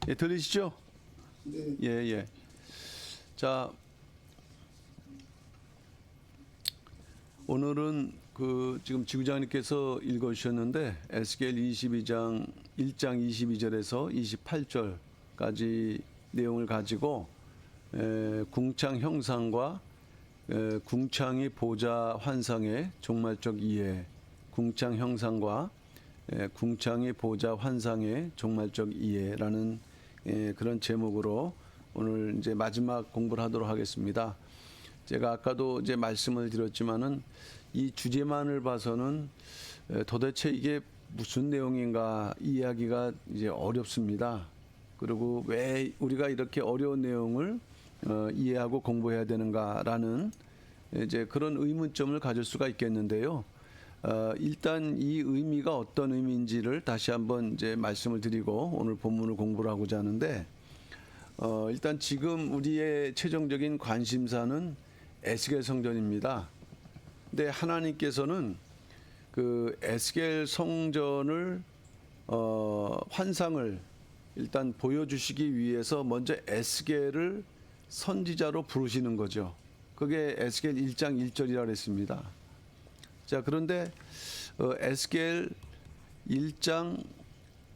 예, 들리시죠? 네. 예, 예. 자, 오늘은 지금 지구장님께서 읽어주셨는데 에스겔 22장 1장 22절에서 28절까지 내용을 가지고 궁창 형상과 궁창이 보좌 환상의 종말적 이해, 궁창 형상과 궁창이 보좌 환상의 종말적 이해라는 그런 제목으로 오늘 이제 마지막 공부를 하도록 하겠습니다. 제가 아까도 이제 말씀을 드렸지만은 이 주제만을 봐서는 도대체 이게 무슨 내용인가 이해하기가 이제 어렵습니다. 그리고 왜 우리가 이렇게 어려운 내용을 이해하고 공부해야 되는가라는 이제 그런 의문점을 가질 수가 있겠는데요. 일단 이 의미가 어떤 의미인지를 다시 한번 이제 말씀을 드리고 오늘 본문을 공부를 하고자 하는데, 일단 지금 우리의 최종적인 관심사는 에스겔 성전입니다. 근데 하나님께서는 그 에스겔 성전을 환상을 일단 보여주시기 위해서 먼저 에스겔을 선지자로 부르시는 거죠. 그게 에스겔 1장 1절이라 그랬습니다. 자, 그런데 에스겔 1장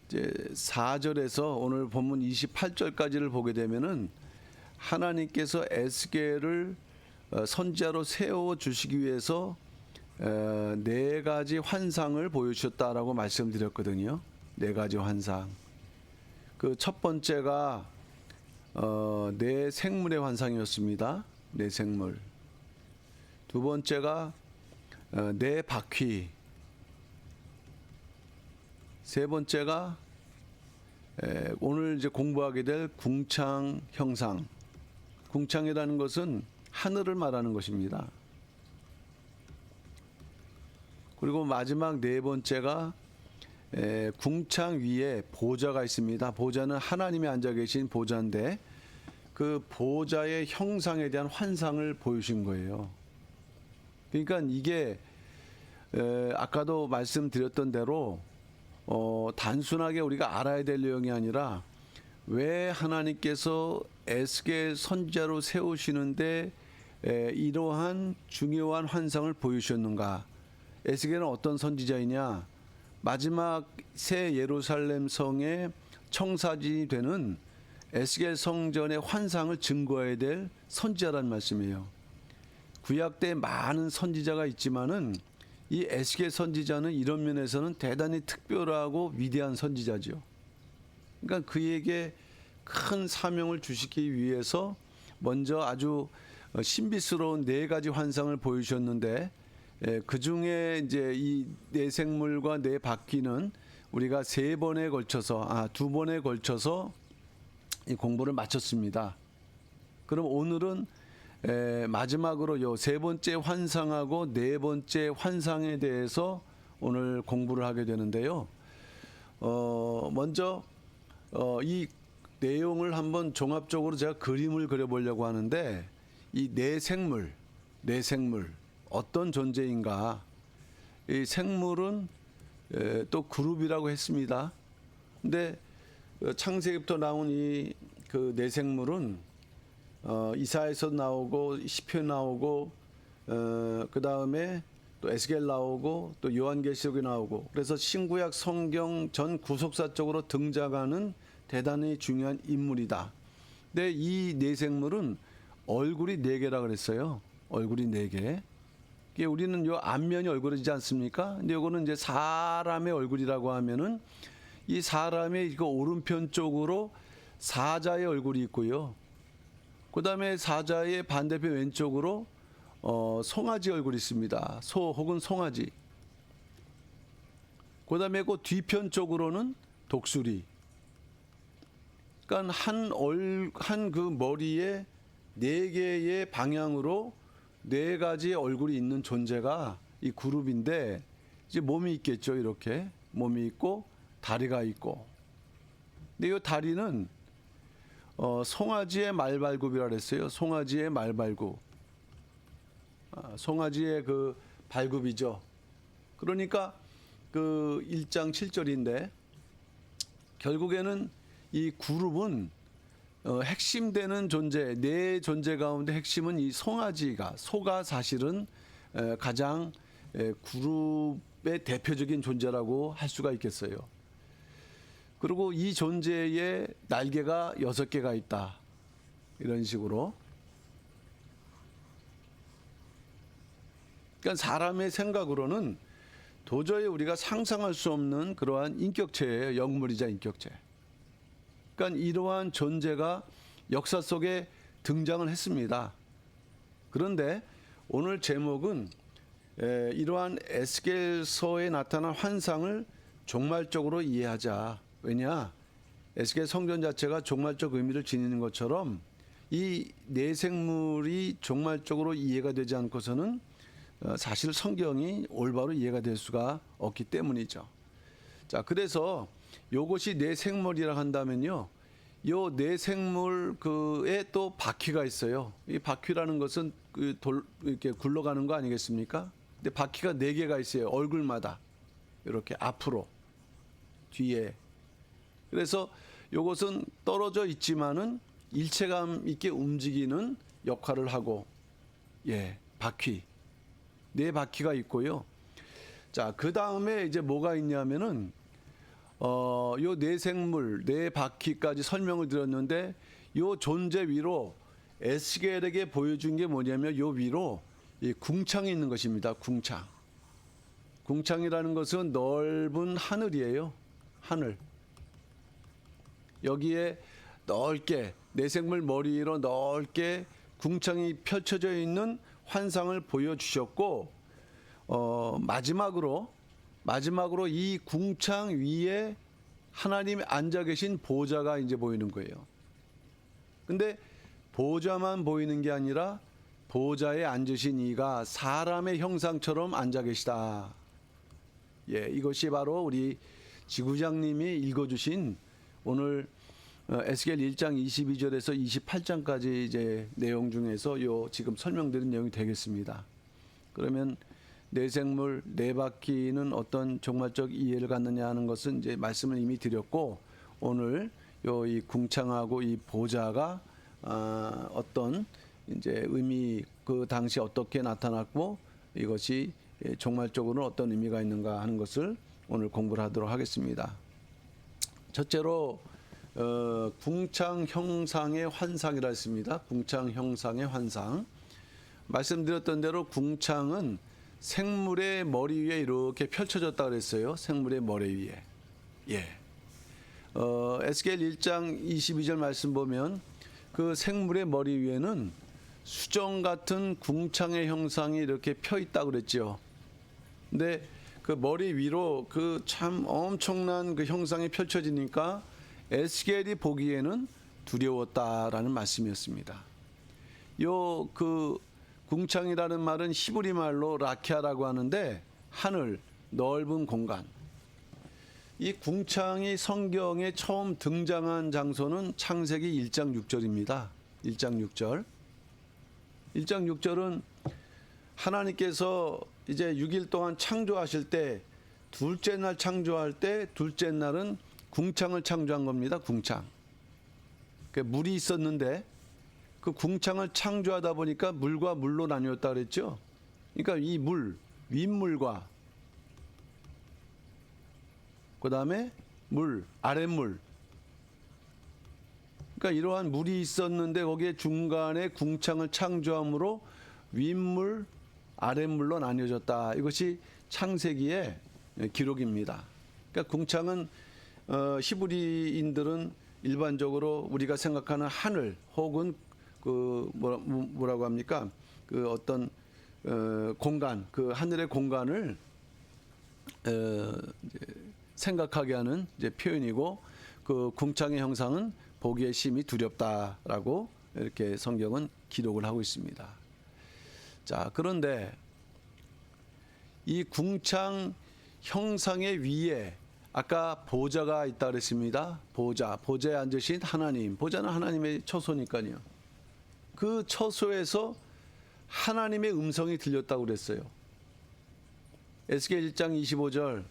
이제 4절에서 오늘 본문 28절까지를 보게 되면은 하나님께서 에스겔을 선지자로 세워 주시기 위해서 네 가지 환상을 보여주셨다라고 말씀드렸거든요. 네 가지 환상. 그 첫 번째가 네 생물의 환상이었습니다. 네 생물. 두 번째가 네 바퀴. 세 번째가 오늘 이제 공부하게 될 궁창 형상. 궁창이라는 것은 하늘을 말하는 것입니다. 그리고 마지막 네 번째가 궁창 위에 보좌가 있습니다. 보좌는 하나님이 앉아 계신 보좌인데 그 보좌의 형상에 대한 환상을 보여주신 거예요. 그러니까 이게 아까도 말씀드렸던 대로 단순하게 우리가 알아야 될 내용이 아니라 왜 하나님께서 에스겔 선지자로 세우시는데 이러한 중요한 환상을 보여주셨는가. 에스겔은 어떤 선지자이냐. 마지막 새 예루살렘 성의 청사진이 되는 에스겔 성전의 환상을 증거해야 될 선지자라는 말씀이에요. 구약 때 많은 선지자가 있지만은 이 에스겔 선지자는 이런 면에서는 대단히 특별하고 위대한 선지자죠. 그러니까 그에게 큰 사명을 주시기 위해서 먼저 아주 신비스러운 네 가지 환상을 보여주셨는데, 그 중에 이제 이 네 생물과 네 바퀴는 우리가 두 번에 걸쳐서 이 공부를 마쳤습니다. 그럼 오늘은 마지막으로 요 세 번째 환상하고 네 번째 환상에 대해서 오늘 공부를 하게 되는데요. 먼저 이 내용을 한번 종합적으로 제가 그림을 그려보려고 하는데, 이 네 생물 어떤 존재인가. 이 생물은 또 그룹이라고 했습니다. 근데 창세기부터 나온 이 그 네 생물은 이사야에서 나오고 시편 나오고 그 다음에 또 에스겔 나오고 또 요한계시록이 나오고, 그래서 신구약 성경 전 구속사 쪽으로 등장하는 대단히 중요한 인물이다. 근데 이 네 생물은 얼굴이 네 개라 그랬어요. 얼굴이 네 개. 이게 우리는 요 앞면이 얼굴이지 않습니까? 근데 요거는 이제 사람의 얼굴이라고 하면은 이 사람의 이거 오른편 쪽으로 사자의 얼굴이 있고요. 그 다음에 사자의 반대편 왼쪽으로 송아지 얼굴이 있습니다. 소 혹은 송아지. 그 다음에 그 뒤편 쪽으로는 독수리. 그러니까 한 그 머리에 네 개의 방향으로 네 가지 얼굴이 있는 존재가 이 그룹인데, 이제 몸이 있겠죠. 이렇게 몸이 있고 다리가 있고. 근데 이 다리는 송아지의 말발굽이라 그랬어요. 송아지의 말발굽. 송아지의 그 발굽이죠. 그러니까 그 1장 7절인데 결국에는 이 그룹은 핵심되는 존재, 내 존재 가운데 핵심은 이 소가 사실은 가장 그룹의 대표적인 존재라고 할 수가 있겠어요. 그리고 이 존재에 날개가 6개가 있다. 이런 식으로. 그러니까 사람의 생각으로는 도저히 우리가 상상할 수 없는 그러한 인격체예요. 영물이자 인격체. 그러니까 이러한 존재가 역사 속에 등장을 했습니다. 그런데 오늘 제목은 이러한 에스겔서에 나타난 환상을 종말적으로 이해하자. 왜냐? 에스겔 성전 자체가 종말적 의미를 지니는 것처럼 이 내생물이 종말적으로 이해가 되지 않고서는 사실 성경이 올바로 이해가 될 수가 없기 때문이죠. 자, 그래서 요것이 내생물이라 한다면요. 요 내생물에 또 바퀴가 있어요. 이 바퀴라는 것은 이렇게 굴러가는 거 아니겠습니까? 근데 바퀴가 4개가 있어요. 얼굴마다. 이렇게 앞으로, 뒤에. 그래서 요것은 떨어져 있지만은 일체감 있게 움직이는 역할을 하고, 바퀴. 4바퀴가 있고요. 자, 그 다음에 이제 뭐가 있냐면은, 요 내생물, 4바퀴까지 설명을 드렸는데, 요 존재 위로 에스겔에게 보여준 게 뭐냐면, 요 위로 이 궁창이 있는 것입니다. 궁창. 궁창이라는 것은 넓은 하늘이에요. 하늘. 여기에 넓게, 내생물 머리 위로 넓게 궁창이 펼쳐져 있는 환상을 보여주셨고, 마지막으로 이 궁창 위에 하나님이 앉아 계신 보좌가 이제 보이는 거예요. 근데 보좌만 보이는 게 아니라 보좌에 앉으신 이가 사람의 형상처럼 앉아 계시다. 이것이 바로 우리 지구장님이 읽어주신 오늘 에스겔 1장 22절에서 28장까지 이제 내용 중에서 요 지금 설명드린 내용이 되겠습니다. 그러면 내생물, 4바퀴는 어떤 종말적 이해를 갖느냐 하는 것은 이제 말씀을 이미 드렸고, 오늘 이 궁창하고 이 보좌가 어떤 이제 의미, 그 당시 어떻게 나타났고 이것이 종말적으로는 어떤 의미가 있는가 하는 것을 오늘 공부를 하도록 하겠습니다. 첫째로 궁창 형상의 환상이라 했습니다. 궁창 형상의 환상. 말씀드렸던 대로 궁창은 생물의 머리 위에 이렇게 펼쳐졌다 그랬어요. 생물의 머리 위에. 에스겔 1장 22절 말씀 보면 그 생물의 머리 위에는 수정 같은 궁창의 형상이 이렇게 펴 있다 그랬죠. 근데 그 머리 위로 그 참 엄청난 그 형상이 펼쳐지니까 에스겔이 보기에는 두려웠다라는 말씀이었습니다. 요 그 궁창이라는 말은 히브리 말로 라키아라고 하는데 하늘, 넓은 공간. 이 궁창이 성경에 처음 등장한 장소는 창세기 1장 6절입니다. 1장 6절. 1장 6절은 하나님께서 이제 6일 동안 창조하실 때 둘째 날 창조할 때 둘째 날은 궁창을 창조한 겁니다. 궁창. 물이 있었는데 그 궁창을 창조하다 보니까 물과 물로 나뉘었다 그랬죠. 그러니까 이 물, 윗물과 그 다음에 물, 아랫물. 그러니까 이러한 물이 있었는데 거기에 중간에 궁창을 창조함으로 윗물, 아랫물로 나뉘어졌다. 이것이 창세기의 기록입니다. 그러니까 궁창은 히브리인들은 일반적으로 우리가 생각하는 하늘 혹은 그 뭐라고 합니까? 그 어떤 공간, 그 하늘의 공간을 이제 생각하게 하는 이제 표현이고, 그 궁창의 형상은 보기에 심히 두렵다라고 이렇게 성경은 기록을 하고 있습니다. 자, 그런데 이 궁창 형상의 위에 아까 보좌가 있다 그랬습니다. 보좌에 앉으신 하나님. 보좌는 하나님의 처소니까요. 그 처소에서 하나님의 음성이 들렸다고 그랬어요. 에스겔 1장 25절.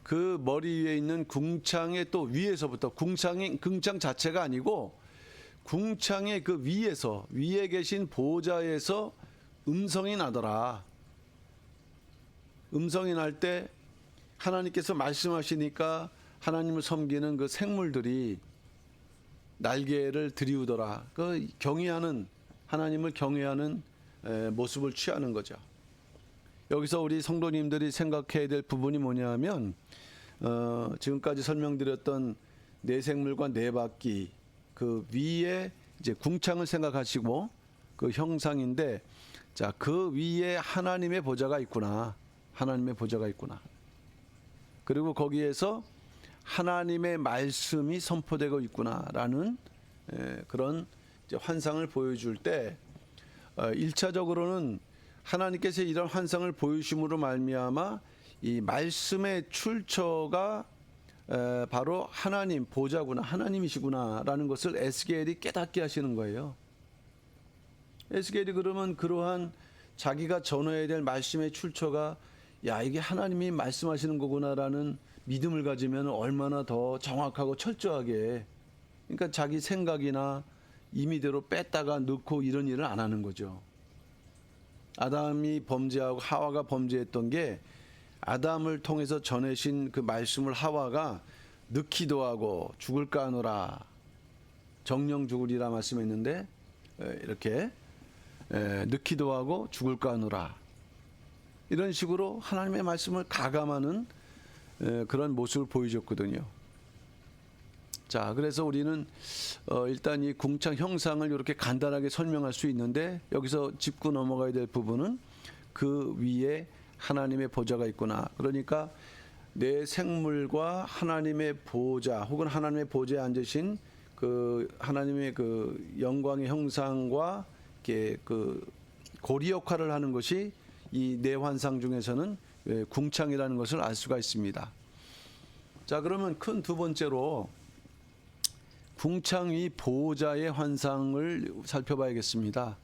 그 머리 위에 있는 궁창의 또 위에서부터 궁창 자체가 아니고 궁창의 그 위에 계신 보좌에서 음성이 나더라. 음성이 날 때 하나님께서 말씀하시니까 하나님을 섬기는 그 생물들이 날개를 들이우더라. 그 경외하는, 하나님을 경외하는 모습을 취하는 거죠. 여기서 우리 성도님들이 생각해야 될 부분이 뭐냐면 지금까지 설명드렸던 네 생물과 네 바퀴 그 위에 이제 궁창을 생각하시고 그 형상인데, 자, 그 위에 하나님의 보좌가 있구나. 하나님의 보좌가 있구나. 그리고 거기에서 하나님의 말씀이 선포되고 있구나라는 그런 이제 환상을 보여줄 때 1차적으로는 하나님께서 이런 환상을 보여주심으로 말미암아 이 말씀의 출처가 바로 하나님 보좌구나, 하나님이시구나라는 것을 에스겔이 깨닫게 하시는 거예요. 에스겔이 그러면 그러한 자기가 전해야 될 말씀의 출처가 야, 이게 하나님이 말씀하시는 거구나라는 믿음을 가지면 얼마나 더 정확하고 철저하게, 그러니까 자기 생각이나 임의대로 뺐다가 넣고 이런 일을 안 하는 거죠. 아담이 범죄하고 하와가 범죄했던 게 아담을 통해서 전해신 그 말씀을 하와가 넣기도 하고 죽을까 하노라, 정령 죽으리라 말씀했는데 이렇게 넣기도 하고 죽을까 하노라, 이런 식으로 하나님의 말씀을 가감하는 그런 모습을 보여줬거든요. 자, 그래서 우리는 일단 이 궁창 형상을 이렇게 간단하게 설명할 수 있는데, 여기서 짚고 넘어가야 될 부분은 그 위에 하나님의 보좌가 있구나. 그러니까 내 생물과 하나님의 보좌, 혹은 하나님의 보좌에 앉으신 그 하나님의 그 영광의 형상과 이렇게 그 고리 역할을 하는 것이 이 네 환상 중에서는 궁창이라는 것을 알 수가 있습니다. 자, 그러면 큰 두 번째로 궁창 위 보좌의 환상을 살펴봐야겠습니다.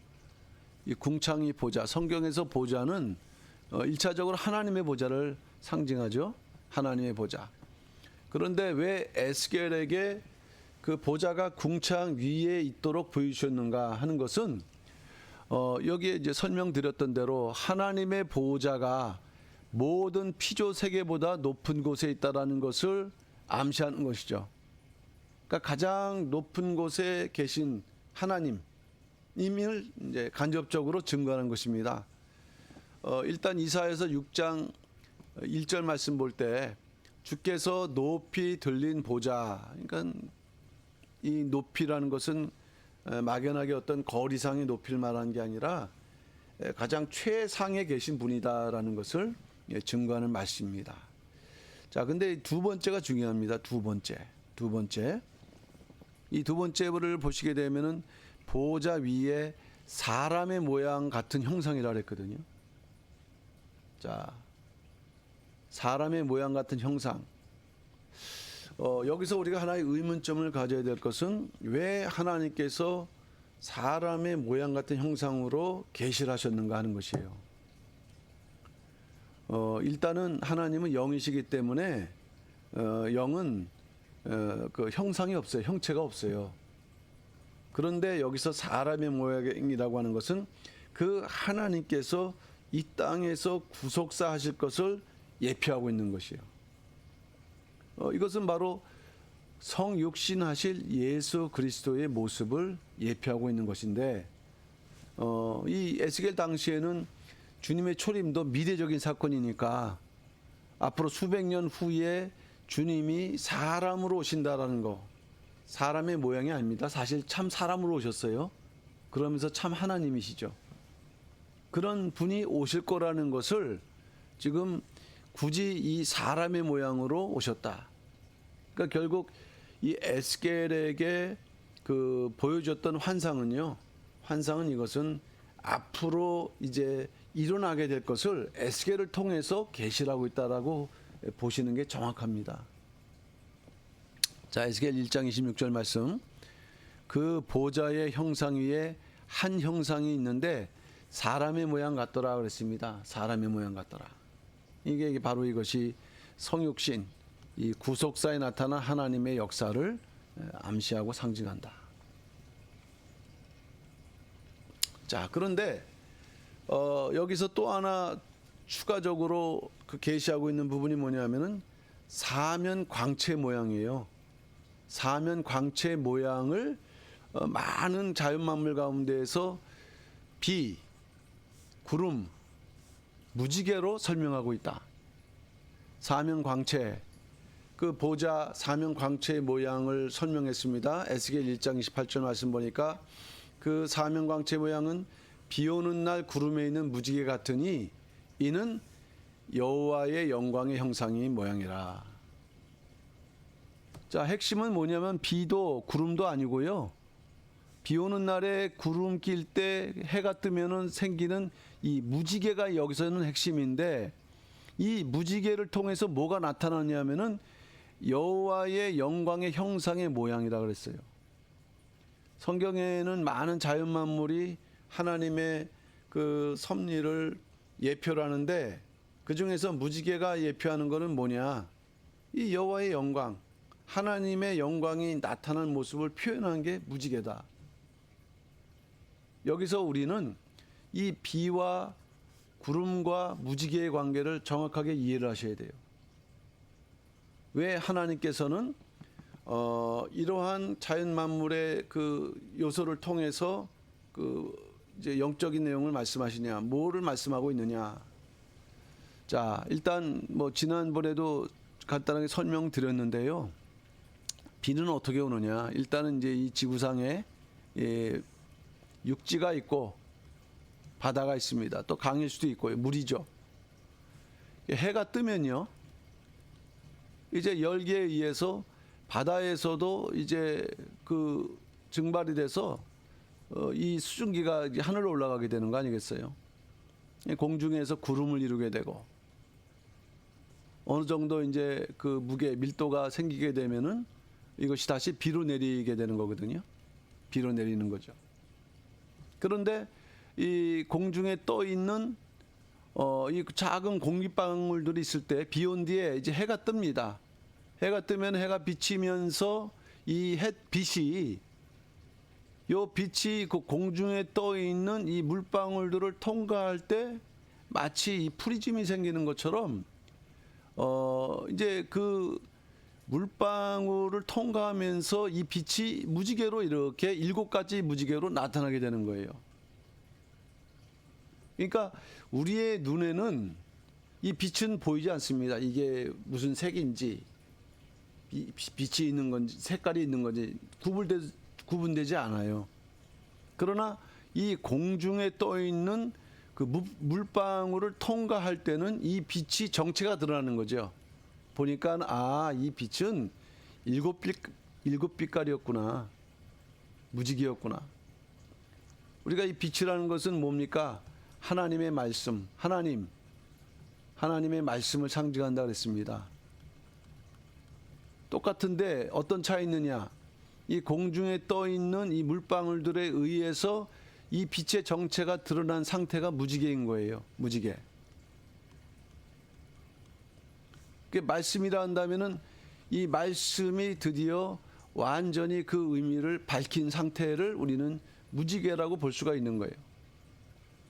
이 궁창 위 보좌, 성경에서 보좌는 1차적으로 하나님의 보좌를 상징하죠. 하나님의 보좌. 그런데 왜 에스겔에게 그 보좌가 궁창 위에 있도록 보여주셨는가 하는 것은 여기에 이제 설명드렸던 대로 하나님의 보좌가 모든 피조 세계보다 높은 곳에 있다라는 것을 암시하는 것이죠. 그러니까 가장 높은 곳에 계신 하나님임을 이제 간접적으로 증거하는 것입니다. 일단 이사야서 6장 1절 말씀 볼 때 주께서 높이 들린 보좌, 그러니까 이 높이라는 것은 막연하게 어떤 거리상의 높이를 말하는 게 아니라 가장 최상에 계신 분이다라는 것을 증거하는 말씀입니다. 자, 근데 두 번째가 중요합니다. 두 번째. 이 두 번째를 보시게 되면은 보좌 위에 사람의 모양 같은 형상이라 그랬거든요. 자, 사람의 모양 같은 형상. 여기서 우리가 하나의 의문점을 가져야 될 것은 왜 하나님께서 사람의 모양 같은 형상으로 계시를 하셨는가 하는 것이에요. 일단은 하나님은 영이시기 때문에 영은 그 형상이 없어요. 형체가 없어요. 그런데 여기서 사람의 모양이라고 하는 것은 그 하나님께서 이 땅에서 구속사 하실 것을 예표하고 있는 것이에요. 이것은 바로 성육신하실 예수 그리스도의 모습을 예표하고 있는 것인데, 이 에스겔 당시에는 주님의 초림도 미래적인 사건이니까 앞으로 수백 년 후에 주님이 사람으로 오신다라는 거, 사람의 모양이 아닙니다. 사실 참 사람으로 오셨어요. 그러면서 참 하나님이시죠. 그런 분이 오실 거라는 것을 지금 굳이 이 사람의 모양으로 오셨다. 그러니까 결국 이 에스겔에게 그 보여줬던 환상은 이것은 앞으로 이제 일어나게 될 것을 에스겔을 통해서 계시를 하고 있다라고 보시는 게 정확합니다. 자, 에스겔 1장 26절 말씀. 그 보좌의 형상 위에 한 형상이 있는데 사람의 모양 같더라 그랬습니다. 사람의 모양 같더라. 이게 바로 이것이 성육신, 이 구속사에 나타난 하나님의 역사를 암시하고 상징한다. 자, 그런데 여기서 또 하나 추가적으로 그 계시하고 있는 부분이 뭐냐면은 사면 광채 모양이에요. 사면 광채 모양을 많은 자연 만물 가운데에서 비, 구름, 무지개로 설명하고 있다. 사면 광채, 그 보좌 사면 광채의 모양을 설명했습니다. 에스겔 1장 28절 말씀 보니까 그 사면 광채 모양은 비 오는 날 구름에 있는 무지개 같으니 이는 여호와의 영광의 형상이 모양이라. 자, 핵심은 뭐냐면 비도 구름도 아니고요. 비 오는 날에 구름 낄 때 해가 뜨면은 생기는 이 무지개가 여기서는 핵심인데, 이 무지개를 통해서 뭐가 나타나냐면은 여호와의 영광의 형상의 모양이라 그랬어요. 성경에는 많은 자연 만물이 하나님의 그 섭리를 예표를 하는데, 그 중에서 무지개가 예표하는 것은 뭐냐? 이 여호와의 영광, 하나님의 영광이 나타난 모습을 표현한 게 무지개다. 여기서 우리는 이 비와 구름과 무지개의 관계를 정확하게 이해를 하셔야 돼요. 왜 하나님께서는 이러한 자연 만물의 그 요소를 통해서 그 이제 영적인 내용을 말씀하시냐, 뭐를 말씀하고 있느냐? 자, 일단 뭐 지난번에도 간단하게 설명드렸는데요. 비는 어떻게 오느냐? 일단은 이제 이 지구상에 육지가 있고 바다가 있습니다. 또 강일 수도 있고요. 물이죠. 해가 뜨면요, 이제 열기에 의해서 바다에서도 이제 그 증발이 돼서 이 수증기가 하늘로 올라가게 되는 거 아니겠어요? 공중에서 구름을 이루게 되고, 어느 정도 이제 그 무게 밀도가 생기게 되면은 이것이 다시 비로 내리게 되는 거거든요. 비로 내리는 거죠. 그런데 이 공중에 떠 있는 이 작은 공기방울들이 있을 때 비 온 뒤에 이제 해가 뜹니다. 해가 뜨면 해가 비치면서 이 햇빛이, 요 빛이 그 공중에 떠 있는 이 물방울들을 통과할 때 마치 이 프리즘이 생기는 것처럼 이제 그 물방울을 통과하면서 이 빛이 무지개로 이렇게 7가지 무지개로 나타나게 되는 거예요. 그러니까 우리의 눈에는 이 빛은 보이지 않습니다. 이게 무슨 색인지, 빛이 있는 건지, 색깔이 있는 건지 구분되지 않아요. 그러나 이 공중에 떠 있는 그 물방울을 통과할 때는 이 빛이 정체가 드러나는 거죠. 보니까 이 빛은 7빛깔이었구나, 무지개였구나. 우리가 이 빛이라는 것은 뭡니까? 하나님의 말씀, 하나님의 말씀을 상징한다 그랬습니다. 똑같은데 어떤 차이 있느냐? 이 공중에 떠 있는 이 물방울들에 의해서 이 빛의 정체가 드러난 상태가 무지개인 거예요. 무지개. 말씀이라 한다면은 이 말씀이 드디어 완전히 그 의미를 밝힌 상태를 우리는 무지개라고 볼 수가 있는 거예요.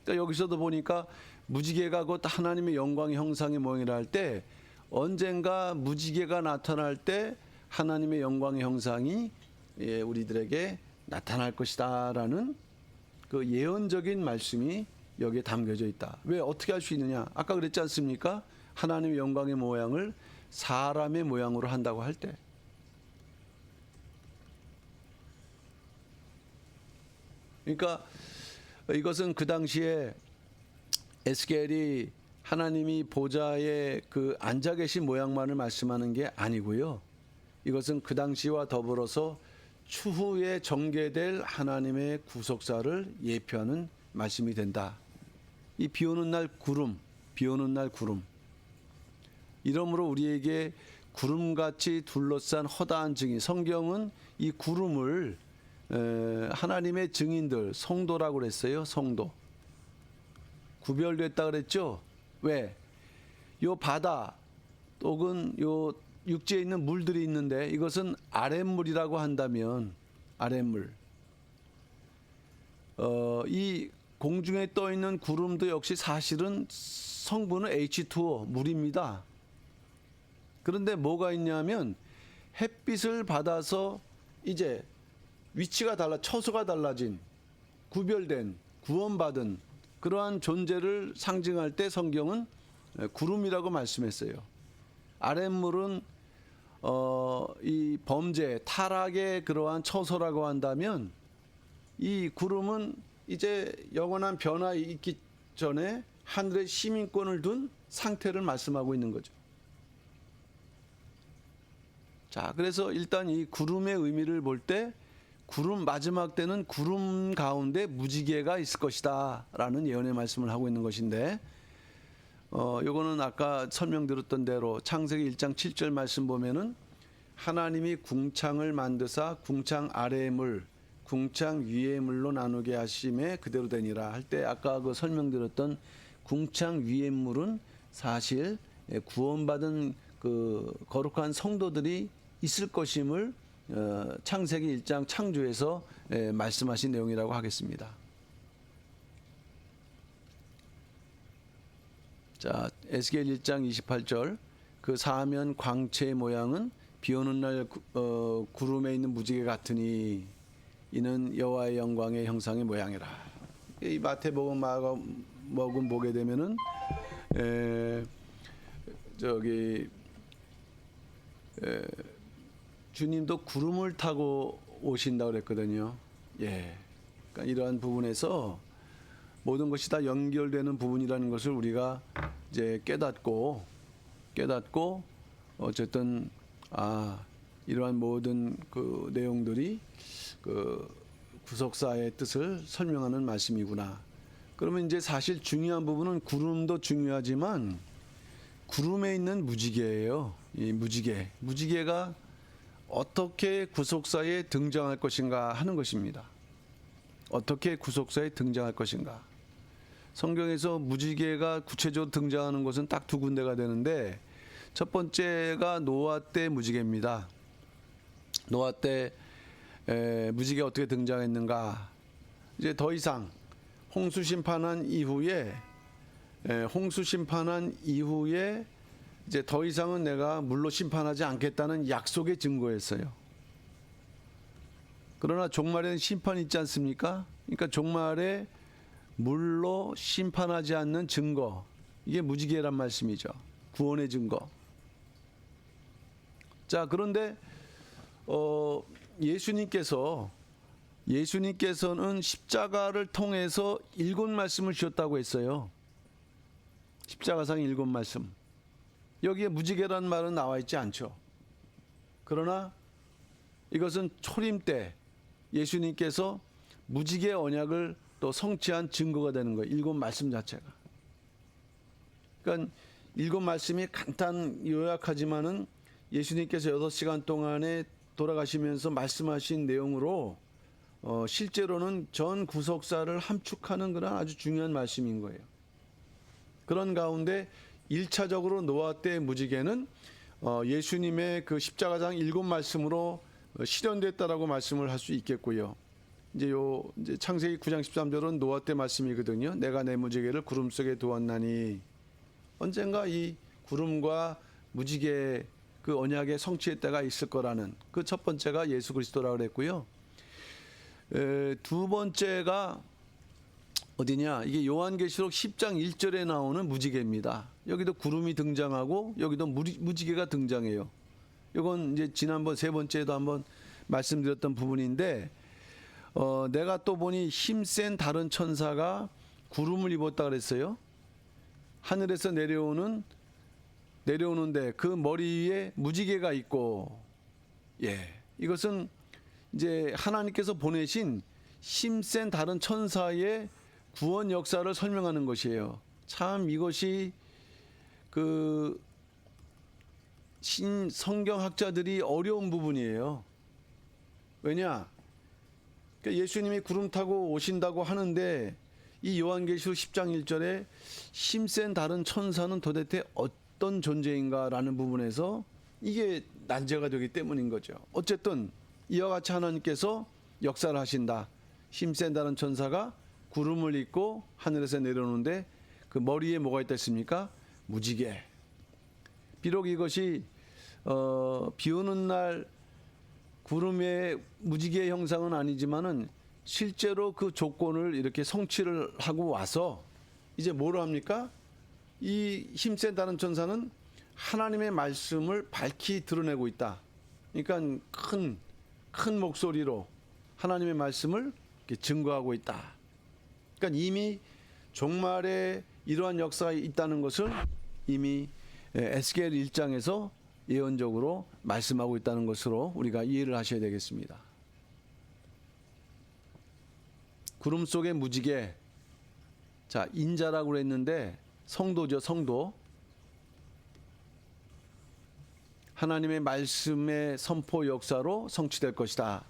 그러니까 여기서도 보니까 무지개가 곧 하나님의 영광의 형상의 모양이라 할 때, 언젠가 무지개가 나타날 때 하나님의 영광의 형상이 우리들에게 나타날 것이다라는 그 예언적인 말씀이 여기에 담겨져 있다. 왜, 어떻게 할 수 있느냐? 아까 그랬지 않습니까? 하나님의 영광의 모양을 사람의 모양으로 한다고 할 때. 그러니까 이것은 그 당시에 에스겔이 하나님이 보좌에 그 앉아 계신 모양만을 말씀하는 게 아니고요. 이것은 그 당시와 더불어서 추후에 전개될 하나님의 구속사를 예표하는 말씀이 된다. 이 비 오는 날 구름, 비 오는 날 구름. 이러므로 우리에게 구름같이 둘러싼 허다한 증인, 성경은 이 구름을 하나님의 증인들, 성도라고 그랬어요. 성도. 구별됐다 그랬죠. 왜? 요 바다, 혹은 요 육지에 있는 물들이 있는데 이것은 아랫물이라고 한다면 아랫물. 이 공중에 떠 있는 구름도 역시 사실은 성분은 H2O 물입니다. 그런데 뭐가 있냐면 햇빛을 받아서 이제 위치가 처소가 달라진 구별된 구원받은 그러한 존재를 상징할 때 성경은 구름이라고 말씀했어요. 아랫물은 이 범죄 타락의 그러한 처소라고 한다면 이 구름은 이제 영원한 변화 있기 전에 하늘의 시민권을 둔 상태를 말씀하고 있는 거죠. 자, 그래서 일단 이 구름의 의미를 볼 때 구름 마지막 때는 구름 가운데 무지개가 있을 것이다 라는 예언의 말씀을 하고 있는 것인데 요거는 아까 설명드렸던 대로 창세기 1장 7절 말씀 보면은 하나님이 궁창을 만드사 궁창 아래의 물 궁창 위의 물로 나누게 하심에 그대로 되니라 할 때 아까 그 설명드렸던 궁창 위의 물은 사실 구원받은 그 거룩한 성도들이 있을 것임을 창세기 1장 창조에서 말씀하신 내용이라고 하겠습니다. 자, 에스겔 1장 28절 그 사면 광채의 모양은 비오는 날 구름에 있는 무지개 같으니 이는 여호와의 영광의 형상의 모양이라. 이 마태복음 마가복음 보게 되면은 주님도 구름을 타고 오신다고 그랬거든요. 예. 그러니까 이러한 부분에서 모든 것이 다 연결되는 부분이라는 것을 우리가 이제 깨닫고 어쨌든 이러한 모든 그 내용들이 그 구속사의 뜻을 설명하는 말씀이구나. 그러면 이제 사실 중요한 부분은 구름도 중요하지만 구름에 있는 무지개예요. 이 무지개가 어떻게 구속사에 등장할 것인가 하는 것입니다. 어떻게 구속사에 등장할 것인가. 성경에서 무지개가 구체적으로 등장하는 것은 딱 두 군데가 되는데 첫 번째가 노아 때 무지개입니다. 노아 때 무지개가 어떻게 등장했는가. 이제 더 이상 홍수 심판한 이후에 이제 더 이상은 내가 물로 심판하지 않겠다는 약속의 증거였어요. 그러나 종말에는 심판이 있지 않습니까? 그러니까 종말에 물로 심판하지 않는 증거, 이게 무지개란 말씀이죠. 구원의 증거. 자, 그런데 예수님께서는 십자가를 통해서 7 말씀을 주셨다고 했어요. 십자가상 7 말씀. 여기에 무지개라는 말은 나와 있지 않죠. 그러나 이것은 초림 때 예수님께서 무지개 언약을 또 성취한 증거가 되는 거예요. 7 말씀 자체가. 그러니까 7 말씀이 간단 요약하지만은 예수님께서 6시간 동안에 돌아가시면서 말씀하신 내용으로 실제로는 전 구속사를 함축하는 그런 아주 중요한 말씀인 거예요. 그런 가운데 1차적으로 노아 때 무지개는 예수님의 그 십자가상 7 말씀으로 실현됐다라고 말씀을 할 수 있겠고요. 이제 창세기 9장 13절은 노아 때 말씀이거든요. 내가 내 무지개를 구름 속에 두었나니. 언젠가 이 구름과 무지개 그 언약의 성취의 때가 있을 거라는 그 첫 번째가 예수 그리스도라고 그랬고요. 두 번째가 어디냐? 이게 요한계시록 10장 1절에 나오는 무지개입니다. 여기도 구름이 등장하고 여기도 무지개가 등장해요. 이건 이제 지난번 세 번째에도 한번 말씀드렸던 부분인데 내가 또 보니 힘센 다른 천사가 구름을 입었다 그랬어요. 하늘에서 내려오는데 그 머리 위에 무지개가 있고, 이것은 이제 하나님께서 보내신 힘센 다른 천사의 구원 역사를 설명하는 것이에요. 참 이것이 그 성경학자들이 어려운 부분이에요. 왜냐? 그러니까 예수님이 구름 타고 오신다고 하는데 이 요한계시록 10장 1절에 힘센 다른 천사는 도대체 어떤 존재인가라는 부분에서 이게 난제가 되기 때문인 거죠. 어쨌든 이와 같이 하나님께서 역사를 하신다. 힘센 다른 천사가 구름을 입고 하늘에서 내려오는데 그 머리에 뭐가 있다 했습니까? 무지개. 비록 이것이 비 오는 날 구름의 무지개 형상은 아니지만은 실제로 그 조건을 이렇게 성취를 하고 와서 이제 뭐로 합니까? 이 힘센 다른 천사는 하나님의 말씀을 밝히 드러내고 있다. 그러니까 큰 목소리로 하나님의 말씀을 이렇게 증거하고 있다. 그러니까 이미 종말에 이러한 역사가 있다는 것을 이미 에스겔 1장에서 예언적으로 말씀하고 있다는 것으로 우리가 이해를 하셔야 되겠습니다. 구름 속의 무지개. 자, 인자라고 그랬는데 성도죠, 성도. 하나님의 말씀의 선포 역사로 성취될 것이다.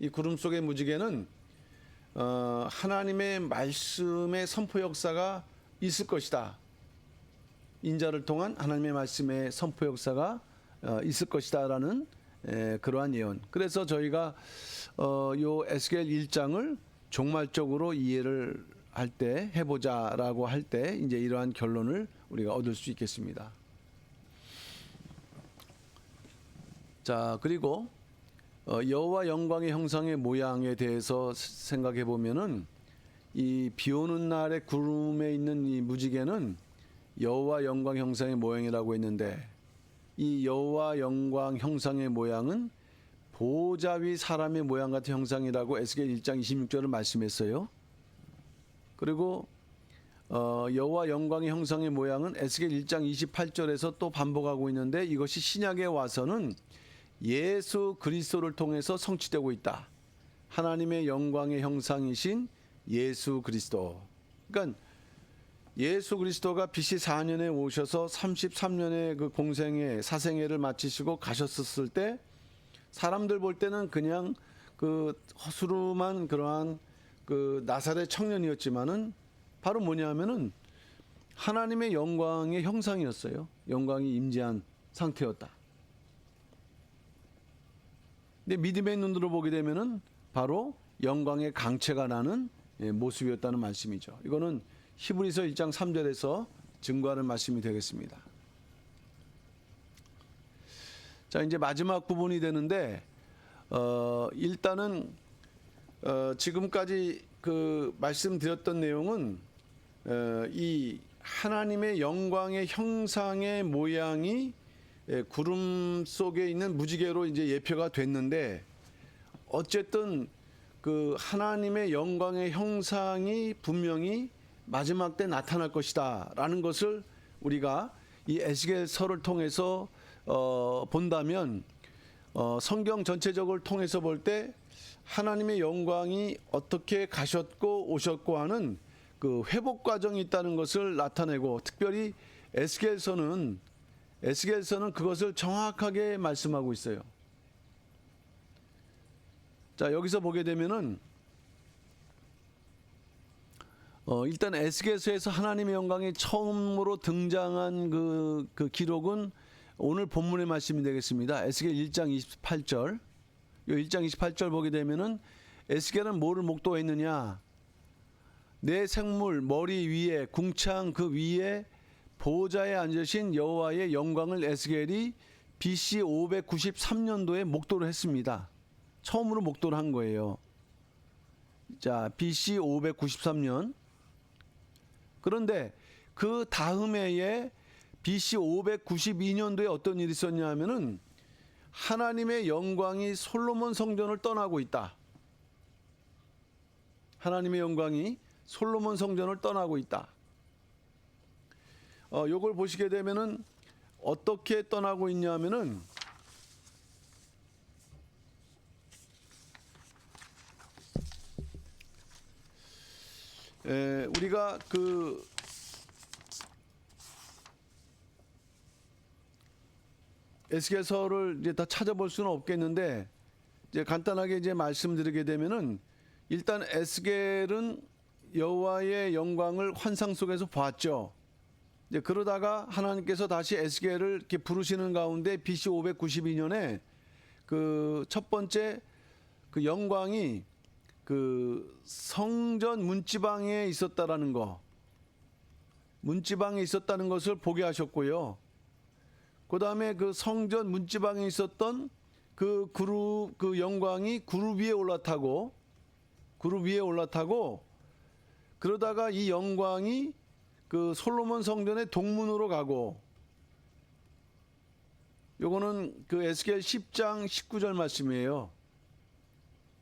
이 구름 속의 무지개는 하나님의 말씀의 선포 역사가 있을 것이다. 인자를 통한 하나님의 말씀의 선포 역사가 있을 것이다라는 그러한 예언. 그래서 저희가 요 에스겔 1장을 종말적으로 이해를 할 때 해보자라고 할 때 이제 이러한 결론을 우리가 얻을 수 있겠습니다. 자, 그리고 여호와 영광의 형상의 모양에 대해서 생각해 보면은 이 비 오는 날에 구름에 있는 이 무지개는 여호와 영광 형상의 모양이라고 했는데 이 여호와 영광 형상의 모양은 보호자 위 사람의 모양 같은 형상이라고 에스겔 1장 26절을 말씀했어요. 그리고 여호와 영광의 형상의 모양은 에스겔 1장 28절에서 또 반복하고 있는데 이것이 신약에 와서는 예수 그리스도를 통해서 성취되고 있다. 하나님의 영광의 형상이신 예수 그리스도. 그러니까 예수 그리스도가 BC 4년에 오셔서 33년의 그 공생애 사생애를 마치시고 가셨을 때 사람들 볼 때는 그냥 그 허스름한 그러한 그 나사렛 청년이었지만은 바로 뭐냐면은 하나님의 영광의 형상이었어요. 영광이 임재한 상태였다. 근데 믿음의 눈으로 보게 되면은 바로 영광의 강체가 나는 모습이었다는 말씀이죠. 이거는 히브리서 1장 3절에서 증거하는 말씀이 되겠습니다. 자, 이제 마지막 부분이 되는데 일단은 지금까지 그 말씀드렸던 내용은 이 하나님의 영광의 형상의 모양이 구름 속에 있는 무지개로 이제 예표가 됐는데 어쨌든 그 하나님의 영광의 형상이 분명히 마지막 때 나타날 것이다라는 것을 우리가 이 에스겔서를 통해서 본다면 성경 전체적을 통해서 볼 때 하나님의 영광이 어떻게 가셨고 오셨고 하는 그 회복 과정이 있다는 것을 나타내고 특별히 에스겔서는 그것을 정확하게 말씀하고 있어요. 자, 여기서 보게 되면은 일단 에스겔서에서 하나님의 영광이 처음으로 등장한 그 기록은 오늘 본문의 말씀이 되겠습니다. 에스겔 1장 28절. 이 1장 28절 보게 되면은 에스겔은 뭐를 목도했느냐? 내 생물 머리 위에 궁창 그 위에 보좌에 앉으신 여호와의 영광을 에스겔이 BC 593년도에 목도를 했습니다. 처음으로 목도를 한 거예요. 자, BC 593년. 그런데 그 다음 해에 BC 592년도에 어떤 일이 있었냐 하면은 하나님의 영광이 솔로몬 성전을 떠나고 있다. 하나님의 영광이 솔로몬 성전을 떠나고 있다. 요걸 보시게 되면은 어떻게 떠나고 있냐면은 우리가 그 에스겔서를 이제 다 찾아볼 수는 없겠는데 이제 간단하게 이제 말씀드리게 되면은 일단 에스겔은 여호와의 영광을 환상 속에서 봤죠. 이제 그러다가 하나님께서 다시 에스겔을 이렇게 부르시는 가운데 BC 592년에 그 첫 번째 그 영광이 그 성전 문지방에 있었다라는 거, 문지방에 있었다는 것을 보게 하셨고요. 그 다음에 그 성전 문지방에 있었던 그 그룹, 그 영광이 그룹 위에 올라타고, 그러다가 이 영광이 그 솔로몬 성전의 동문으로 가고, 요거는 그 에스겔 10장 19절 말씀이에요.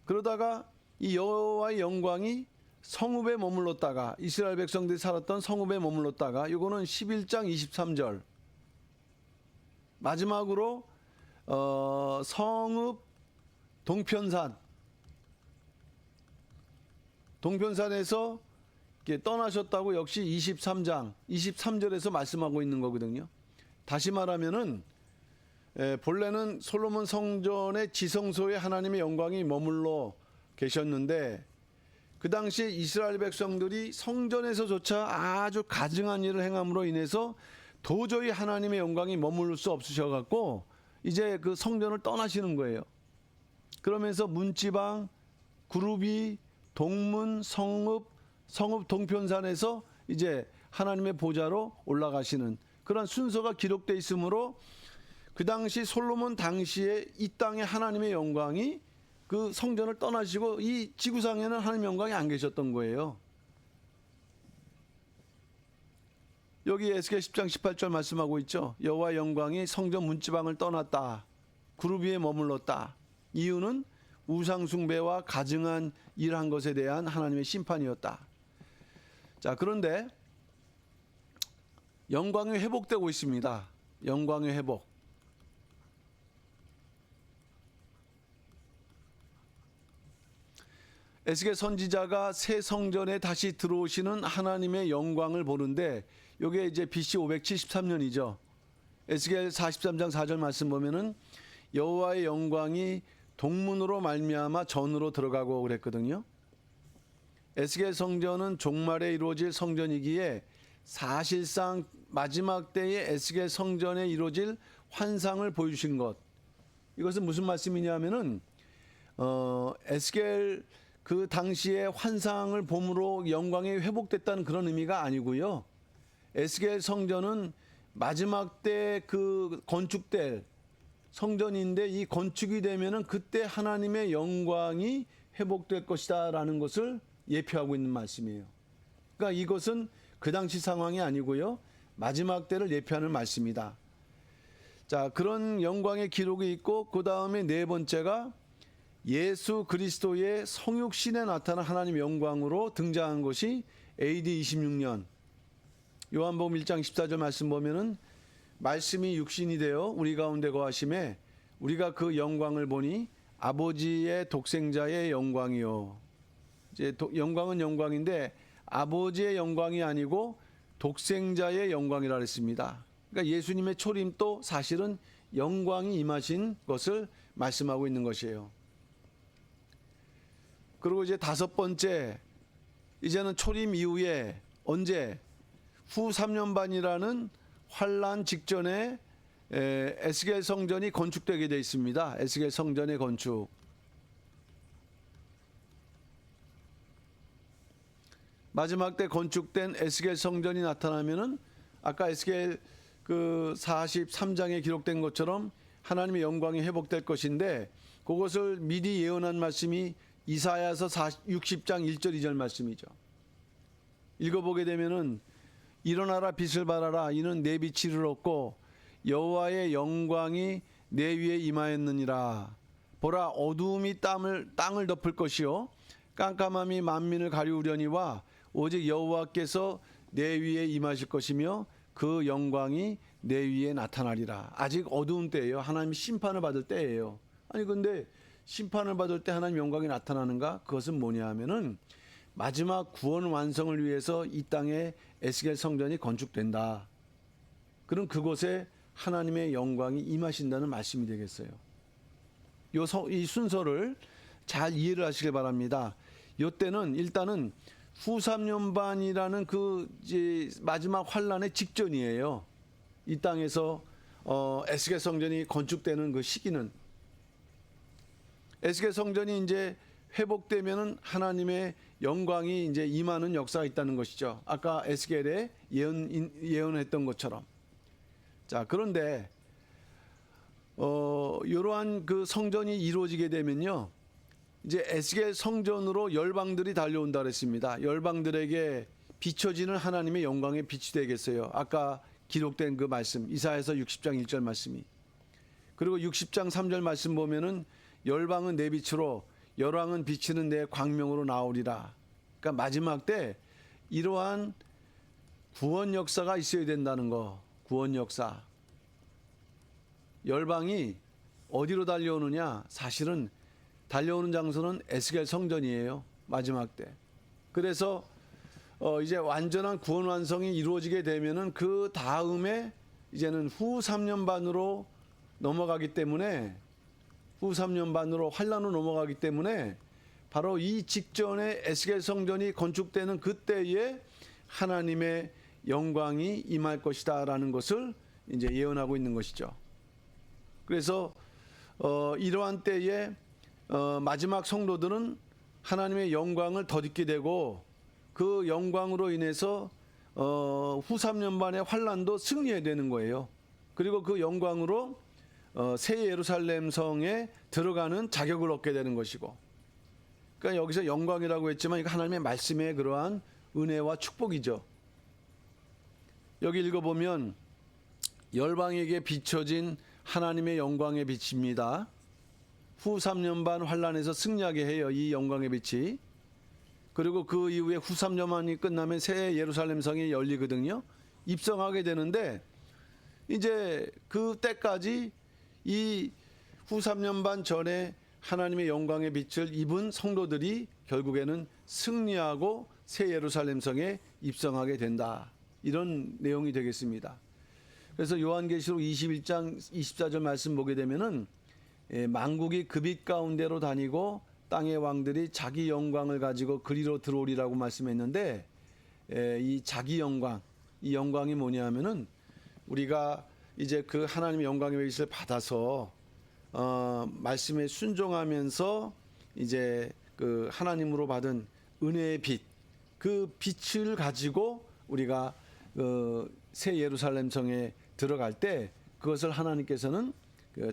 그러다가 이 여호와의 영광이 성읍에 머물렀다가, 이스라엘 백성들이 살았던 성읍에 머물렀다가, 요거는 11장 23절. 마지막으로 성읍 동편산에서 떠나셨다고 역시 23장 23절에서 말씀하고 있는 거거든요. 다시 말하면은 본래는 솔로몬 성전의 지성소에 하나님의 영광이 머물러 계셨는데, 그 당시 이스라엘 백성들이 성전에서조차 아주 가증한 일을 행함으로 인해서 도저히 하나님의 영광이 머물 수 없으셔갖고 이제 그 성전을 떠나시는 거예요. 그러면서 문지방, 구루비, 동문, 성읍 동편산에서 이제 하나님의 보좌로 올라가시는 그런 순서가 기록되어 있으므로, 그 당시 솔로몬 당시에 이 땅에 하나님의 영광이 그 성전을 떠나시고 이 지구상에는 하나님의 영광이 안 계셨던 거예요. 여기 에스겔 10장 18절 말씀하고 있죠. 여호와 영광이 성전 문지방을 떠났다. 그룹 위에 머물렀다. 이유는 우상 숭배와 가증한 일한 것에 대한 하나님의 심판이었다. 자, 그런데 영광이 회복되고 있습니다. 영광의 회복. 에스겔 선지자가 새 성전에 다시 들어오시는 하나님의 영광을 보는데, 이게 이제 BC 573년이죠. 에스겔 43장 4절 말씀 보면은 여호와의 영광이 동문으로 말미암아 전으로 들어가고 그랬거든요. 에스겔 성전은 종말에 이루어질 성전이기에 사실상 마지막 때에 에스겔 성전에 이루어질 환상을 보여주신 것. 이것은 무슨 말씀이냐면은 에스겔 그 당시에 환상을 봄으로 영광이 회복됐다는 그런 의미가 아니고요. 에스겔 성전은 마지막 때 그 건축될 성전인데, 이 건축이 되면은 그때 하나님의 영광이 회복될 것이다라는 것을 예표하고 있는 말씀이에요. 그러니까 이것은 그 당시 상황이 아니고요, 마지막 때를 예표하는 말씀이다. 자, 그런 영광의 기록이 있고, 그 다음에 네 번째가 예수 그리스도의 성육신에 나타난 하나님의 영광으로 등장한 것이 AD 26년 요한복음 1장 14절 말씀 보면은 말씀이 육신이 되어 우리 가운데 거하심에 우리가 그 영광을 보니 아버지의 독생자의 영광이요. 이제 영광은 영광인데 아버지의 영광이 아니고 독생자의 영광이라 했습니다. 그러니까 예수님의 초림도 사실은 영광이 임하신 것을 말씀하고 있는 것이에요. 그리고 이제 다섯 번째, 이제는 초림 이후에 언제 후 3년 반이라는 환란 직전에 에스겔 성전이 건축되게 되어 있습니다. 에스겔 성전의 건축. 마지막 때 건축된 에스겔 성전이 나타나면은 아까 에스겔 그 43장에 기록된 것처럼 하나님의 영광이 회복될 것인데, 그것을 미리 예언한 말씀이 이사야서 60장 1절 2절 말씀이죠. 읽어보게 되면은 일어나라 빛을 발하라 이는 내 빛이 이르렀고 여호와의 영광이 내 위에 임하였느니라. 보라 어두움이 땅을 덮을 것이요 깜깜함이 만민을 가리우려니와 오직 여호와께서 내 위에 임하실 것이며 그 영광이 내 위에 나타나리라. 아직 어두운 때예요. 하나님이 심판을 받을 때예요. 아니 근데 심판을 받을 때 하나님 영광이 나타나는가? 그것은 뭐냐 하면은 마지막 구원 완성을 위해서 이 땅에 에스겔 성전이 건축된다. 그럼 그곳에 하나님의 영광이 임하신다는 말씀이 되겠어요. 이 순서를 잘 이해를 하시길 바랍니다. 이때는 일단은 후3년반이라는 그 이제 마지막 환란의 직전이에요. 이 땅에서 에스겔 성전이 건축되는 그 시기는 에스겔 성전이 이제 회복되면은 하나님의 영광이 이제 임하는 역사가 있다는 것이죠. 아까 에스겔에 예언했던 것처럼. 자, 그런데 이러한 그 성전이 이루어지게 되면요, 이제 에스겔 성전으로 열방들이 달려온다 그랬습니다. 열방들에게 비춰지는 하나님의 영광의 빛이 되겠어요. 아까 기록된 그 말씀, 이사야서 60장 1절 말씀이. 그리고 60장 3절 말씀 보면은 열방은 내 빛으로, 열왕은 비치는 내 광명으로 나오리라. 그러니까 마지막 때 이러한 구원 역사가 있어야 된다는 거. 구원 역사. 열방이 어디로 달려오느냐? 사실은 달려오는 장소는 에스겔 성전이에요. 마지막 때. 그래서 이제 완전한 구원 완성이 이루어지게 되면은 그 다음에 이제는 후 3년 반으로 넘어가기 때문에, 후 3년 반으로 환란으로 넘어가기 때문에 바로 이 직전에 에스겔 성전이 건축되는 그때에 하나님의 영광이 임할 것이다라는 것을 이제 예언하고 있는 것이죠. 그래서 이러한 때에 마지막 성도들은 하나님의 영광을 덧입게 되고 그 영광으로 인해서 후 3년 반의 환란도 승리해야 되는 거예요. 그리고 그 영광으로 새 예루살렘 성에 들어가는 자격을 얻게 되는 것이고, 그러니까 여기서 영광이라고 했지만 이거 하나님의 말씀의 그러한 은혜와 축복이죠. 여기 읽어보면 열방에게 비춰진 하나님의 영광의 빛입니다. 후 3년 반 환란에서 승리하게 해요, 이 영광의 빛이. 그리고 그 이후에 후 3년 반이 끝나면 새 예루살렘 성이 열리거든요. 입성하게 되는데 이제 그 때까지 이 후 3년 반 전에 하나님의 영광의 빛을 입은 성도들이 결국에는 승리하고 새 예루살렘 성에 입성하게 된다. 이런 내용이 되겠습니다. 그래서 요한계시록 21장 24절 말씀 보게 되면은 만국이 그 빛 가운데로 다니고 땅의 왕들이 자기 영광을 가지고 그리로 들어오리라고 말씀했는데, 이 자기 영광, 이 영광이 뭐냐 하면은 우리가 이제 그 하나님의 영광의 빛을 받아서 말씀에 순종하면서 이제 그 하나님으로 받은 은혜의 빛, 그 빛을 가지고 우리가 새 예루살렘 성에 들어갈 때 그것을 하나님께서는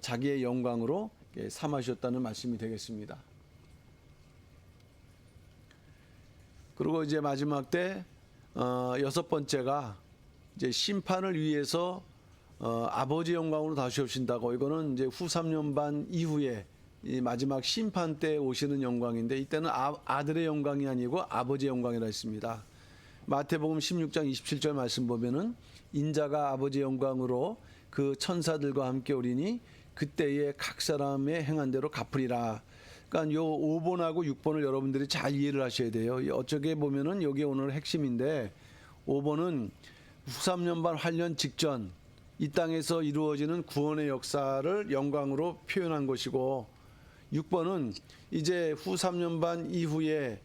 자기의 영광으로 삼으셨다는 말씀이 되겠습니다. 그리고 이제 마지막 때 여섯 번째가 이제 심판을 위해서 아버지 영광으로 다시 오신다고. 이거는 이제 후 3년 반 이후에 이 마지막 심판 때 오시는 영광인데, 이때는 아들의 영광이 아니고 아버지의 영광이라 했습니다. 마태복음 16장 27절 말씀 보면은 인자가 아버지의 영광으로 그 천사들과 함께 오리니 그때에 각 사람의 행한 대로 갚으리라. 그러니까 요 5번하고 6번을 여러분들이 잘 이해를 하셔야 돼요. 어떻게 보면은 여기 오늘 핵심인데, 5번은 후 3년 반 환란 직전 이 땅에서 이루어지는 구원의 역사를 영광으로 표현한 것이고, 6번은 이제 후 3년 반 이후에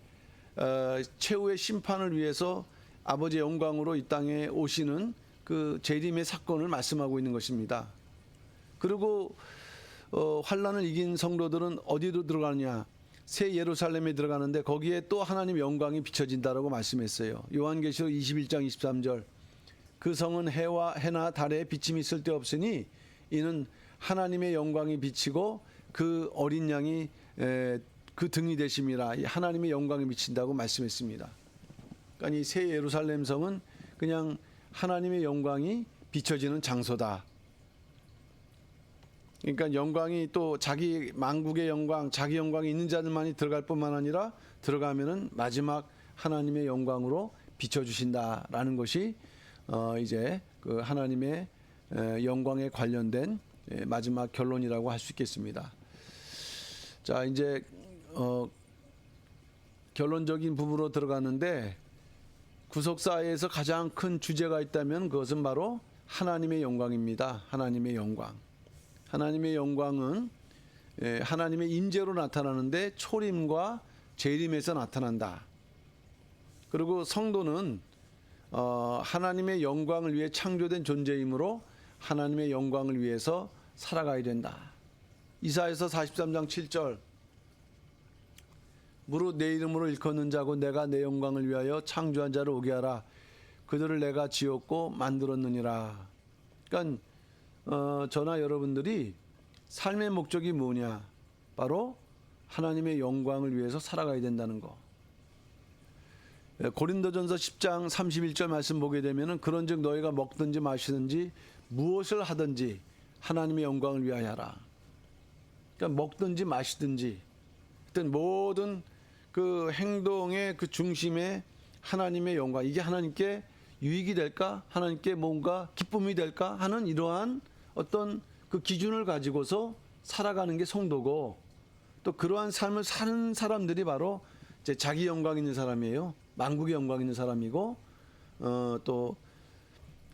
최후의 심판을 위해서 아버지의 영광으로 이 땅에 오시는 그 재림의 사건을 말씀하고 있는 것입니다. 그리고 환란을 이긴 성도들은 어디로 들어가느냐? 새 예루살렘에 들어가는데 거기에 또 하나님의 영광이 비춰진다라고 말씀했어요. 요한계시록 21장 23절. 그 성은 해나 달에 비침이 쓸데없으니 이는 하나님의 영광이 비치고 그 어린 양이 그 등이 되심이라. 하나님의 영광이 비친다고 말씀했습니다. 그러니까 이 새 예루살렘 성은 그냥 하나님의 영광이 비춰지는 장소다. 그러니까 영광이 또 자기 만국의 영광, 자기 영광이 있는 자들만이 들어갈 뿐만 아니라 들어가면은 마지막 하나님의 영광으로 비춰주신다라는 것이 이제 그 하나님의 영광에 관련된 마지막 결론이라고 할 수 있겠습니다. 자, 이제 결론적인 부분으로 들어가는데, 구속사에서 가장 큰 주제가 있다면 그것은 바로 하나님의 영광입니다. 하나님의 영광. 하나님의 영광은 하나님의 임재로 나타나는데 초림과 재림에서 나타난다. 그리고 성도는 하나님의 영광을 위해 창조된 존재이므로 하나님의 영광을 위해서 살아가야 된다. 이사야서 43장 7절 무릇 내 이름으로 일컫는 자고 내가 내 영광을 위하여 창조한 자를 오게 하라. 그들을 내가 지었고 만들었느니라. 그러니까 저나 여러분들이 삶의 목적이 뭐냐? 바로 하나님의 영광을 위해서 살아가야 된다는 거. 고린도전서 10장 31절 말씀 보게 되면은 그런즉 너희가 먹든지 마시든지 무엇을 하든지 하나님의 영광을 위하여 하라. 그러니까 먹든지 마시든지 하여튼 모든 그 행동의 그 중심에 하나님의 영광, 이게 하나님께 유익이 될까? 하나님께 뭔가 기쁨이 될까? 하는 이러한 어떤 그 기준을 가지고서 살아가는 게 성도고, 또 그러한 삶을 사는 사람들이 바로 이제 자기 영광 있는 사람이에요. 만국의 영광 있는 사람이고, 또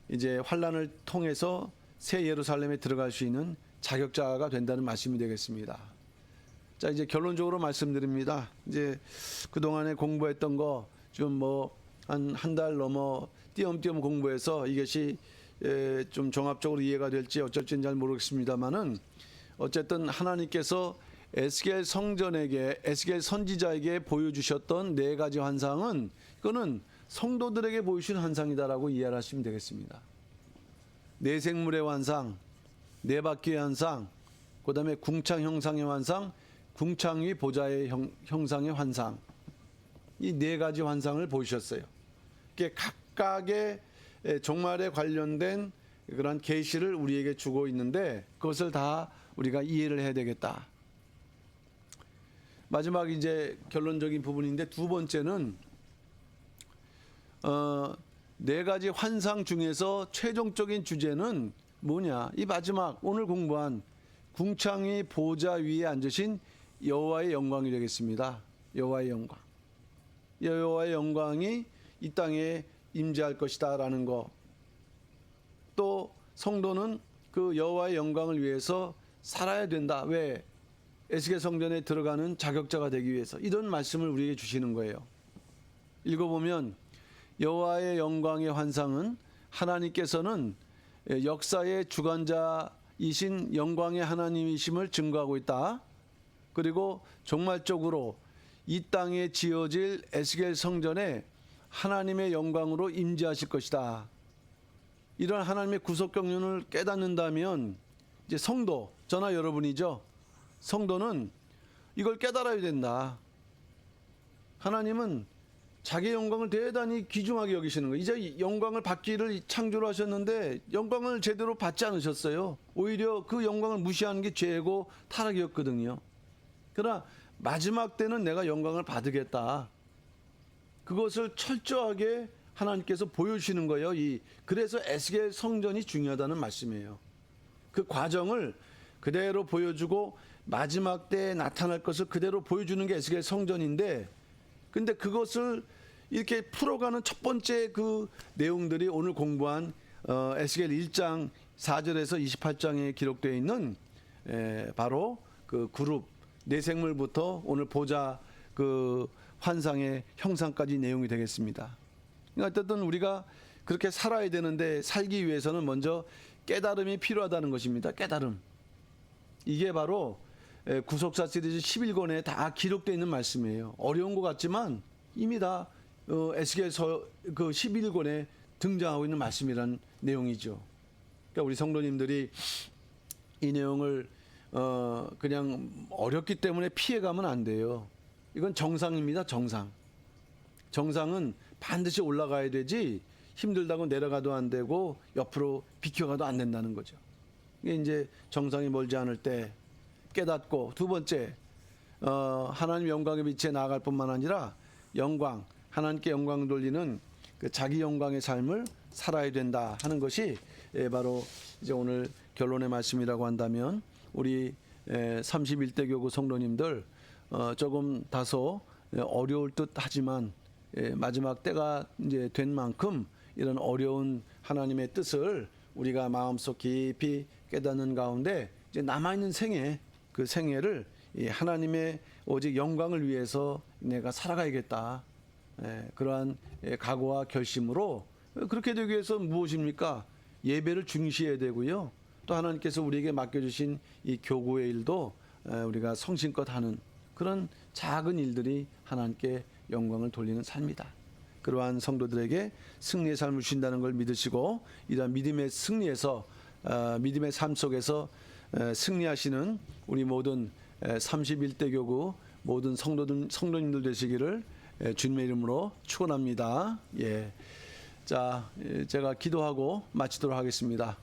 이제 환란을 통해서 새 예루살렘에 들어갈 수 있는 자격자가 된다는 말씀이 되겠습니다. 자, 이제 결론적으로 말씀드립니다. 이제 그동안에 공부했던 거 좀 뭐 한 달 넘어 띄엄띄엄 공부해서 이것이 좀 종합적으로 이해가 될지 어쩔지는 잘 모르겠습니다만은 어쨌든 하나님께서 에스겔 선지자에게 보여주셨던 네 가지 환상은 이거는 성도들에게 보여주신 환상이다라고 이해를 하시면 되겠습니다. 네 생물의 환상, 네 바퀴의 환상, 그 다음에 궁창 형상의 환상, 궁창 위 보좌의 형상의 환상, 이 네 가지 환상을 보여주셨어요. 이게 각각의 종말에 관련된 그런 계시를 우리에게 주고 있는데 그것을 다 우리가 이해를 해야 되겠다. 마지막 이제 결론적인 부분인데 두 번째는 네 가지 환상 중에서 최종적인 주제는 뭐냐? 이 마지막 오늘 공부한 궁창의 보좌 위에 앉으신 여호와의 영광이 되겠습니다. 여호와의 영광. 여호와의 영광이 이 땅에 임재할 것이다라는 거. 또 성도는 그 여호와의 영광을 위해서 살아야 된다. 왜? 에스겔 성전에 들어가는 자격자가 되기 위해서. 이런 말씀을 우리에게 주시는 거예요. 읽어보면 여호와의 영광의 환상은 하나님께서는 역사의 주관자이신 영광의 하나님이심을 증거하고 있다. 그리고 종말적으로 이 땅에 지어질 에스겔 성전에 하나님의 영광으로 임재하실 것이다. 이런 하나님의 구속 경륜을 깨닫는다면 이제 성도, 저나 여러분이죠. 성도는 이걸 깨달아야 된다. 하나님은 자기의 영광을 대단히 귀중하게 여기시는 거예요. 이제 영광을 받기를 창조를 하셨는데 영광을 제대로 받지 않으셨어요. 오히려 그 영광을 무시하는 게 죄고 타락이었거든요. 그러나 마지막 때는 내가 영광을 받으겠다. 그것을 철저하게 하나님께서 보여주시는 거예요. 그래서 에스겔 성전이 중요하다는 말씀이에요. 그 과정을 그대로 보여주고 마지막 때에 나타날 것을 그대로 보여주는 게 에스겔 성전인데, 근데 그것을 이렇게 풀어가는 첫 번째 그 내용들이 오늘 공부한 에스겔 1장 4절에서 28장에 기록되어 있는 바로 그 그룹 네 생물부터 오늘 보자 그 환상의 형상까지 내용이 되겠습니다. 그러니까 어쨌든 우리가 그렇게 살아야 되는데 살기 위해서는 먼저 깨달음이 필요하다는 것입니다. 깨달음. 이게 바로 구속사 시리즈 11권에 다 기록되어 있는 말씀이에요. 어려운 것 같지만 이미 다 에스겔서 그 11권에 등장하고 있는 말씀이라는 내용이죠. 그러니까 우리 성도님들이 이 내용을 그냥 어렵기 때문에 피해가면 안 돼요. 이건 정상입니다. 정상은 반드시 올라가야 되지 힘들다고 내려가도 안 되고 옆으로 비켜가도 안 된다는 거죠. 이게 이제 정상이 멀지 않을 때 깨닫고, 두 번째 하나님 영광의 빛에 나아갈 뿐만 아니라 하나님께 영광 돌리는 그 자기 영광의 삶을 살아야 된다 하는 것이 바로 이제 오늘 결론의 말씀이라고 한다면 우리 31대 교구 성도님들 조금 다소 어려울 듯 하지만 마지막 때가 이제 된 만큼 이런 어려운 하나님의 뜻을 우리가 마음속 깊이 깨닫는 가운데 이제 남아있는 그 생애를 이 하나님의 오직 영광을 위해서 내가 살아가야겠다. 그러한 각오와 결심으로 그렇게 되기 위해서 무엇입니까? 예배를 중시해야 되고요. 또 하나님께서 우리에게 맡겨주신 이 교구의 일도 우리가 성심껏 하는 그런 작은 일들이 하나님께 영광을 돌리는 삶이다. 그러한 성도들에게 승리의 삶을 주신다는 걸 믿으시고 이러한 믿음의 승리에서 믿음의 삶 속에서 승리하시는 우리 모든 31대 교구 모든 성도님들 되시기를 주님의 이름으로 축원합니다. 예. 자, 제가 기도하고 마치도록 하겠습니다.